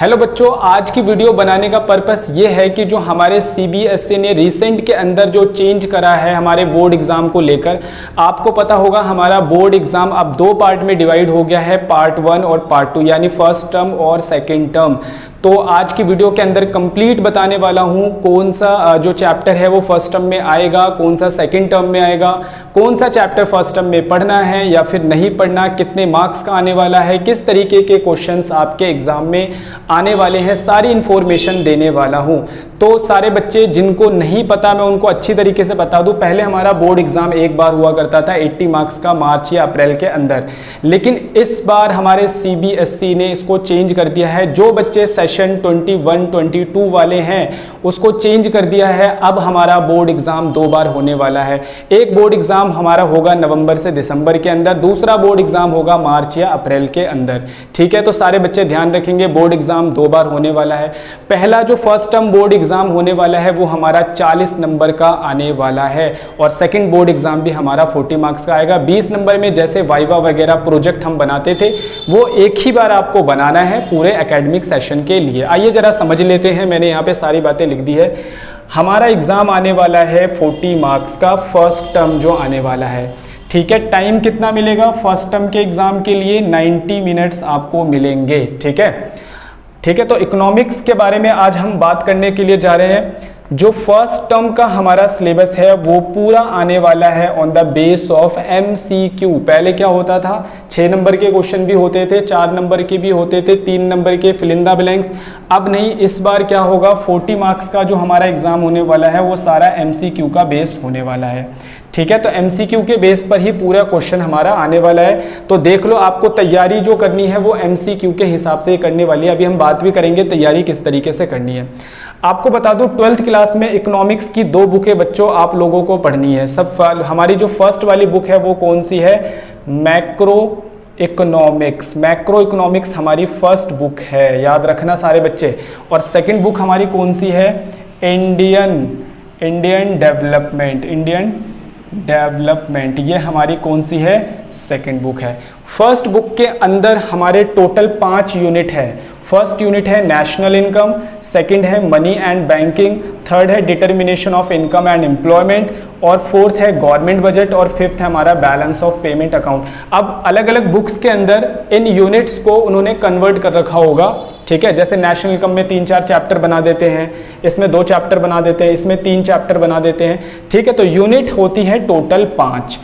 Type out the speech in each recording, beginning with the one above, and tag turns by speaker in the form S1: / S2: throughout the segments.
S1: Hello बच्चों, आज की वीडियो बनाने का पर्पस ये है कि जो हमारे सीबीएसई ने रिसेंट के अंदर जो चेंज करा है हमारे बोर्ड एग्जाम को लेकर, आपको पता होगा हमारा बोर्ड एग्जाम अब दो पार्ट में डिवाइड हो गया है, पार्ट 1 और पार्ट 2, यानी फर्स्ट टर्म और सेकेंड टर्म। तो आज की वीडियो के अंदर कंप्लीट बताने वाला हूं कौन सा जो चैप्टर है वो फर्स्ट टर्म में आएगा, कौन सा सेकंड टर्म में आएगा, कौन सा चैप्टर फर्स्ट टर्म में पढ़ना है या फिर नहीं पढ़ना, कितने मार्क्स का आने वाला है, किस तरीके के क्वेश्चंस आपके एग्जाम में आने वाले हैं, सारी इंफॉर्मेशन देने वाला हूं। तो सारे बच्चे जिनको नहीं पता मैं उनको अच्छी तरीके से बता दूं। पहले हमारा बोर्ड एग्जाम एक बार हुआ करता था 80 मार्क्स का, मार्च या अप्रैल के अंदर, लेकिन इस बार हमारे सीबीएसई ने इसको चेंज कर दिया है। जो बच्चे सेशन 21, 22 वाले हैं उसको चेंज कर दिया है। अब हमारा बोर्ड एग्जाम दो बार होने वाला है। एक बोर्ड एग्जाम हमारा होगा नवंबर से दिसंबर के अंदर, दूसरा बोर्ड एग्जाम होगा मार्च या अप्रैल के अंदर। ठीक है, तो सारे बच्चे ध्यान रखेंगे, बोर्ड एग्जाम दो बार होने वाला है। पहला जो फर्स्ट टर्म बोर्ड एग्जाम होने वाला है वो हमारा 40 नंबर का आने वाला है, और सेकंड बोर्ड एग्जाम भी हमारा 40 मार्क्स का आएगा। 20 नंबर में जैसे वाइवा वगैरह प्रोजेक्ट हम बनाते थे वो एक ही बार आपको बनाना है पूरे एकेडमिक सेशन के लिए। आइए जरा समझ लेते हैं, मैंने यहाँ पे सारी बातें लिख दी है। हमारा एग्जाम आने वाला है 40 मार्क्स का, फर्स्ट टर्म जो आने वाला है। ठीक है, टाइम कितना मिलेगा फर्स्ट टर्म के एग्जाम के लिए? 90 मिनट्स आपको मिलेंगे। ठीक है, तो इकोनॉमिक्स के बारे में आज हम बात करने के लिए जा रहे हैं। जो फर्स्ट टर्म का हमारा सिलेबस है वो पूरा आने वाला है on the base of MCQ. पहले क्या होता था, 6 नंबर के क्वेश्चन भी होते थे, 4 नंबर के भी होते थे, 3 नंबर के फिल इन द ब्लैंक्स। अब नहीं, इस बार क्या होगा, 40 मार्क्स का जो हमारा एग्जाम होने वाला है वो सारा एमसीक्यू का बेस होने वाला है। ठीक है, तो एमसीक्यू के बेस पर ही पूरा क्वेश्चन हमारा आने वाला है। तो देख लो, आपको तैयारी जो करनी है वो एमसीक्यू के हिसाब से करने वाली है। अभी हम बात भी करेंगे तैयारी किस तरीके से करनी है। आपको बता दूं, 12th क्लास में इकोनॉमिक्स की 2 बुकें बच्चों आप लोगों को पढ़नी है। सब हमारी जो फर्स्ट वाली बुक है वो कौन सी है? Macro economics. मैक्रो इकोनॉमिक्स हमारी फर्स्ट बुक है, याद रखना सारे बच्चे। और सेकंड बुक हमारी कौन सी है? Indian development. ये हमारी कौन सी है? सेकंड बुक है। फर्स्ट बुक के अंदर हमारे टोटल 5 यूनिट है। फर्स्ट यूनिट है नेशनल इनकम, सेकंड है मनी एंड बैंकिंग, थर्ड है determination of income and employment, और फोर्थ है गवर्नमेंट बजट, और फिफ्थ है हमारा बैलेंस ऑफ पेमेंट अकाउंट। अब अलग अलग बुक्स के अंदर इन यूनिट्स को उन्होंने कन्वर्ट कर रखा होगा। ठीक है, जैसे नेशनल इनकम में 3-4 चैप्टर बना देते हैं, इसमें 2 चैप्टर बना देते हैं, इसमें 3 चैप्टर बना देते हैं। ठीक है, तो यूनिट होती है टोटल 5।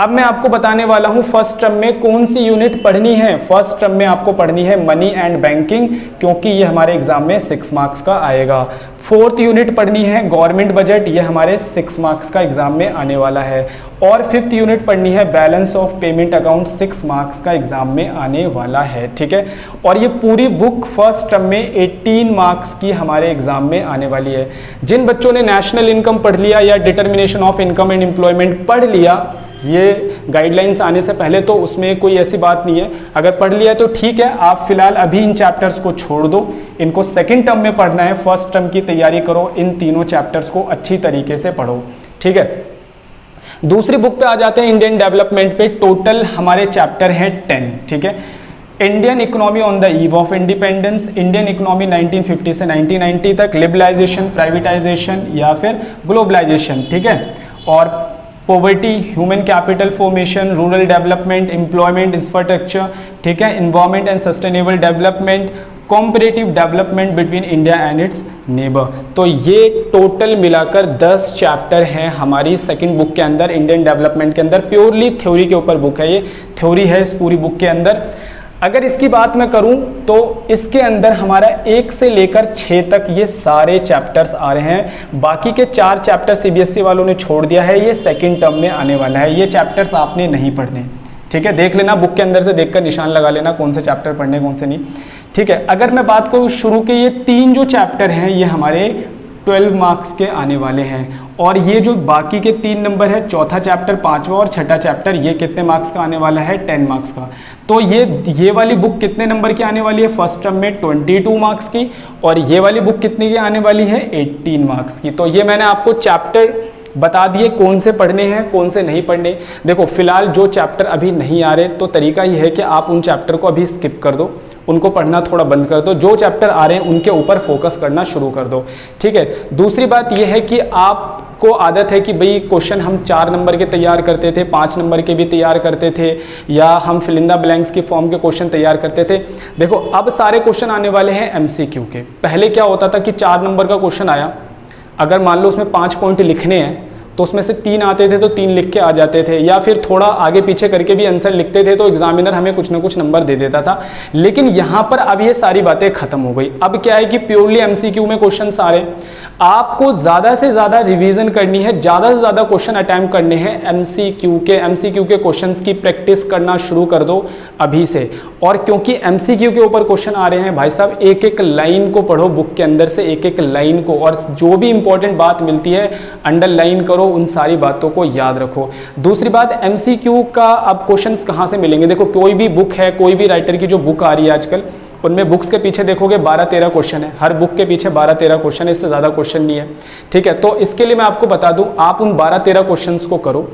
S1: अब मैं आपको बताने वाला हूं फर्स्ट टर्म में कौन सी यूनिट पढ़नी है। फर्स्ट टर्म में आपको पढ़नी है मनी एंड बैंकिंग, क्योंकि ये हमारे एग्जाम में 6 मार्क्स का आएगा। फोर्थ यूनिट पढ़नी है गवर्नमेंट बजट, ये हमारे 6 मार्क्स का एग्जाम में आने वाला है। और फिफ्थ यूनिट पढ़नी है balance of payment account, 6 marks का एग्जाम में आने वाला है। ठीक है, और ये पूरी बुक फर्स्ट टर्म में 18 मार्क्स की हमारे एग्जाम में आने वाली है। जिन बच्चों ने नेशनल इनकम पढ़ लिया या determination of income and employment पढ़ लिया, ये गाइडलाइंस आने से पहले, तो उसमें कोई ऐसी बात नहीं है। अगर पढ़ लिया तो ठीक है, आप फिलहाल अभी इन चैप्टर्स को छोड़ दो, इनको सेकंड टर्म में पढ़ना है। फर्स्ट टर्म की तैयारी करो, इन तीनों चैप्टर्स को अच्छी तरीके से पढ़ो। ठीक है, दूसरी बुक पे आ जाते हैं, इंडियन डेवलपमेंट पे। टोटल हमारे चैप्टर हैं 10। ठीक है, Indian economy on the eve of independence, Indian economy 1950 से 1990 तक, लिबरलाइजेशन, प्राइवेटाइजेशन या फिर ग्लोबलाइजेशन। ठीक है, और poverty, human capital formation, rural development, employment, infrastructure. ठीक है, environment and sustainable development, comparative development between India and it's neighbour. तो ये टोटल मिलाकर 10 चैप्टर हैं हमारी सेकंड बुक के अंदर, इंडियन डेवलपमेंट के अंदर। प्योरली थ्योरी के ऊपर बुक है, ये थ्योरी है इस पूरी बुक के अंदर। अगर इसकी बात मैं करूं तो इसके अंदर हमारा 1 से लेकर 6 तक ये सारे चैप्टर्स आ रहे हैं। बाकी के 4 चैप्टर सीबीएसई वालों ने छोड़ दिया है, ये सेकंड टर्म में आने वाला है। ये चैप्टर्स आपने नहीं पढ़ने। ठीक है, देख लेना, बुक के अंदर से देखकर निशान लगा लेना कौन से चैप्टर पढ़ने कौन से नहीं। ठीक है, अगर मैं बात करूं शुरू के, ये 3 जो चैप्टर हैं ये हमारे 12 मार्क्स के आने वाले हैं, और ये जो बाकी के 3 नंबर है, चौथा चैप्टर, 5वां और छठा चैप्टर, ये कितने मार्क्स का आने वाला है? 10 मार्क्स का। तो ये वाली बुक कितने नंबर की आने वाली है? फर्स्ट टर्म में 22 मार्क्स की, और ये वाली बुक कितने की आने वाली है? 18 मार्क्स की। तो ये मैंने आपको चैप्टर बता दिए कौन से पढ़ने हैं कौन से नहीं पढ़ने। देखो फिलहाल जो चैप्टर अभी नहीं आ रहे तो तरीका ये है कि आप उन चैप्टर को अभी स्किप कर दो, उनको पढ़ना थोड़ा बंद कर दो, जो चैप्टर आ रहे हैं उनके ऊपर फोकस करना शुरू कर दो, ठीक है। दूसरी बात यह है कि आपको आदत है कि भाई क्वेश्चन हम 4 नंबर के तैयार करते थे, 5 नंबर के भी तैयार करते थे, या हम फिल इन द ब्लैंक्स की फॉर्म के क्वेश्चन तैयार करते थे। देखो अब सारे क्वेश्चन आने वाले हैं एमसीक्यू के। पहले क्या होता था कि 4 नंबर का क्वेश्चन आया, अगर मान लो उसमें 5 पॉइंट लिखने हैं तो उसमें से 3 आते थे तो 3 लिख के आ जाते थे, या फिर थोड़ा आगे पीछे करके भी आंसर लिखते थे तो एग्जामिनर हमें कुछ ना कुछ नंबर दे देता था। लेकिन यहाँ पर अब ये सारी बातें खत्म हो गई। अब क्या है कि प्योरली एमसीक्यू में क्वेश्चन आ रहे हैं, आपको ज़्यादा से ज़्यादा रिवीजन करनी है, ज़्यादा से ज़्यादा क्वेश्चन अटैम्प्ट करने हैं एमसीक्यू के क्वेश्चंस की प्रैक्टिस करना शुरू कर दो अभी से। और क्योंकि एमसीक्यू के ऊपर क्वेश्चन आ रहे हैं भाई साहब, एक एक लाइन को पढ़ो बुक के अंदर से, एक एक लाइन को, और जो भी इंपॉर्टेंट बात मिलती है अंडरलाइन करो, उन सारी बातों को याद रखो। दूसरी बात, एमसीक्यू का अब क्वेश्चंस कहाँ से मिलेंगे? देखो कोई भी बुक है, कोई भी राइटर की जो बुक आ रही है आजकल, उनमें बुक्स के पीछे देखोगे 12-13 क्वेश्चन है, हर बुक के पीछे 12-13 क्वेश्चन है, इससे ज़्यादा क्वेश्चन नहीं है, ठीक है। तो इसके लिए मैं आपको बता दूं, आप उन 12-13 क्वेश्चंस को करो,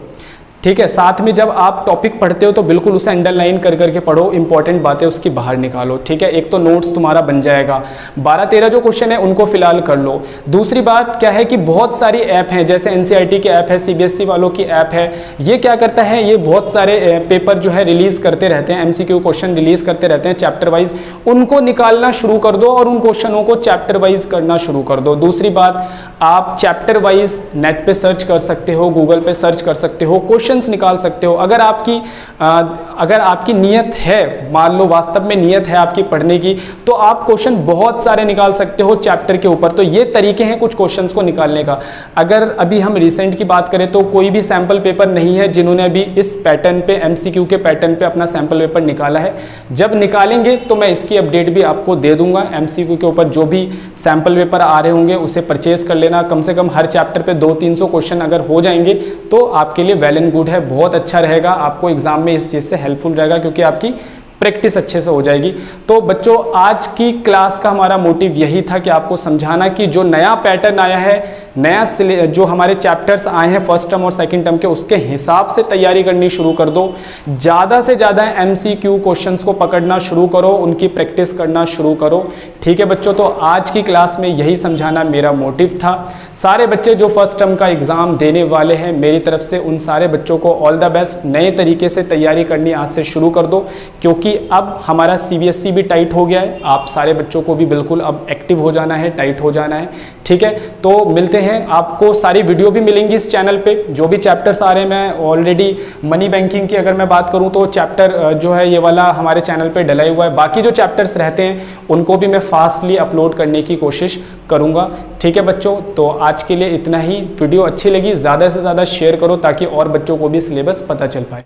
S1: ठीक है। साथ में जब आप टॉपिक पढ़ते हो तो बिल्कुल उसे अंडरलाइन कर करके पढ़ो, इंपॉर्टेंट बातें उसकी बाहर निकालो, ठीक है। एक तो नोट्स तुम्हारा बन जाएगा। 12-13 जो क्वेश्चन है उनको फिलहाल कर लो। दूसरी बात क्या है कि बहुत सारी ऐप हैं, जैसे एनसीईआरटी की ऐप है, सीबीएसई वालों की ऐप है। ये क्या करता है, ये बहुत सारे पेपर जो है रिलीज करते रहते हैं, एमसीक्यू क्वेश्चन रिलीज करते रहते हैं चैप्टर वाइज, उनको निकालना शुरू कर दो और उन क्वेश्चनों को चैप्टर वाइज करना शुरू कर दो। दूसरी बात, आप चैप्टर वाइज नेट पे सर्च कर सकते हो, गूगल पे सर्च कर सकते हो, क्वेश्चंस निकाल सकते हो। अगर आपकी नियत है, मान लो वास्तव में नियत है आपकी पढ़ने की, तो आप क्वेश्चन बहुत सारे निकाल सकते हो चैप्टर के ऊपर। तो ये तरीके हैं कुछ क्वेश्चंस को निकालने का। अगर अभी हम रिसेंट की बात करें तो कोई भी सैंपल पेपर नहीं है जिन्होंने अभी इस पैटर्न पे, एमसीक्यू के पैटर्न पे अपना सैंपल पेपर निकाला है। जब निकालेंगे तो मैं इसकी अपडेट भी आपको दे दूंगा। एमसीक्यू के ऊपर जो भी सैंपल पेपर आ रहे होंगे उसे परचेज कर लेना। कम से कम हर चैप्टर पे 200-300 क्वेश्चन अगर हो जाएंगे तो आपके लिए वेल एंड गुड है, बहुत अच्छा रहेगा, आपको एग्जाम में इस चीज़ से हेल्पफुल रहेगा, क्योंकि आपकी प्रैक्टिस अच्छे से हो जाएगी। तो बच्चों, आज की क्लास का हमारा मोटिव यही था कि आपको समझाना कि जो नया पैटर्न आया है, नया जो हमारे चैप्टर्स आए हैं फर्स्ट टर्म और सेकंड टर्म के, उसके हिसाब से तैयारी करनी शुरू कर दो। ज़्यादा से ज़्यादा एमसीक्यू क्वेश्चंस को पकड़ना शुरू करो, उनकी प्रैक्टिस करना शुरू करो, ठीक है बच्चों। तो आज की क्लास में यही समझाना मेरा मोटिव था। सारे बच्चे जो फर्स्ट टर्म का एग्ज़ाम देने वाले हैं, मेरी तरफ से उन सारे बच्चों को ऑल द बेस्ट। नए तरीके से तैयारी करनी आज से शुरू कर दो, क्योंकि अब हमारा सीबीएसई भी टाइट हो गया है। आप सारे बच्चों को भी बिल्कुल अब एक्टिव हो जाना है, टाइट हो जाना है, ठीक है। तो मिलते हैं, आपको सारी वीडियो भी मिलेंगी इस चैनल पे, जो भी चैप्टर्स आ रहे हैं। मैं ऑलरेडी मनी बैंकिंग की अगर मैं बात करूं तो चैप्टर जो है ये वाला हमारे चैनल पे डला हुआ है। बाकी जो चैप्टर्स रहते हैं उनको भी मैं फास्टली अपलोड करने की कोशिश करूंगा, ठीक है बच्चों। तो आज के लिए इतना ही। वीडियो अच्छी लगी ज़्यादा से ज़्यादा शेयर करो ताकि और बच्चों को भी सिलेबस पता चल पाए।